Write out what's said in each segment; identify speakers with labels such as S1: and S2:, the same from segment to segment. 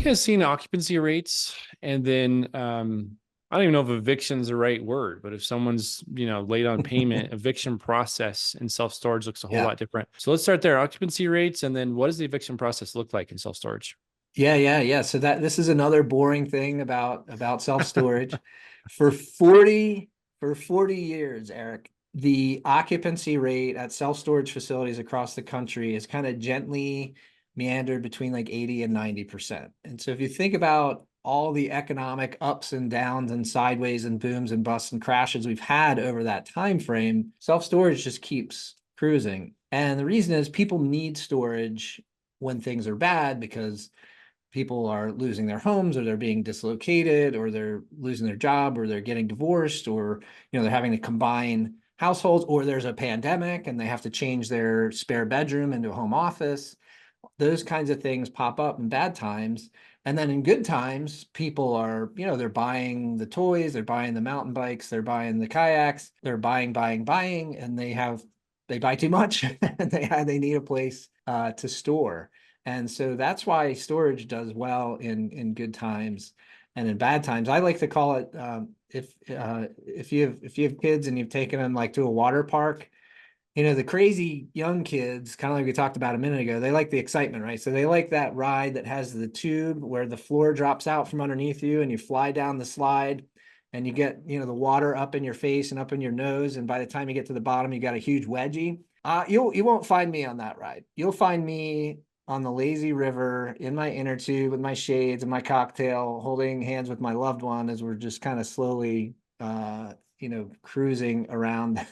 S1: guys seen occupancy rates? And then I don't even know if eviction is the right word, but if someone's, late on payment, eviction process in self-storage looks a whole
S2: Yeah.
S1: lot different. So let's start there. Occupancy rates, and then what does the eviction process look like in self-storage?
S2: Yeah. So this is another boring thing about self-storage. For 40 for 40 years, Eric, the occupancy rate at self-storage facilities across the country is kind of gently meandered between like 80 and 90%. And so if you think about all the economic ups and downs and sideways and booms and busts and crashes we've had over that time frame, self-storage just keeps cruising. And the reason is people need storage when things are bad because people are losing their homes or they're being dislocated or they're losing their job or they're getting divorced or they're having to combine households or there's a pandemic and they have to change their spare bedroom into a home office. Those kinds of things pop up in bad times. And then in good times, people are, they're buying the toys, they're buying the mountain bikes, they're buying the kayaks, they're buying, and they buy too much and they need a place to store. And so that's why storage does well in good times and in bad times. I like to call it if you have kids and you've taken them like to a water park, the crazy young kids, kind of like we talked about a minute ago, they like the excitement, right? So they like that ride that has the tube where the floor drops out from underneath you and you fly down the slide and you get, the water up in your face and up in your nose. And by the time you get to the bottom, you got a huge wedgie. You won't find me on that ride. You'll find me on the lazy river in my inner tube with my shades and my cocktail, holding hands with my loved one as we're just kind of slowly cruising around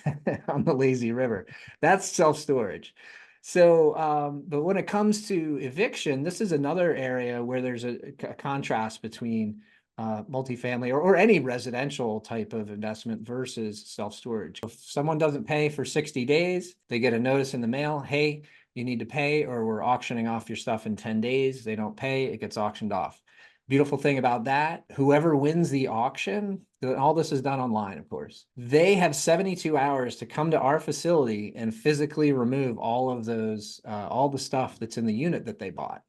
S2: on the lazy river. That's self-storage. So, but when it comes to eviction, this is another area where there's a contrast between multifamily or any residential type of investment versus self-storage. If someone doesn't pay for 60 days, they get a notice in the mail, hey, you need to pay or we're auctioning off your stuff in 10 days. They don't pay, it gets auctioned off. Beautiful thing about that, whoever wins the auction, all this is done online, of course. They have 72 hours to come to our facility and physically remove all of those, all the stuff that's in the unit that they bought.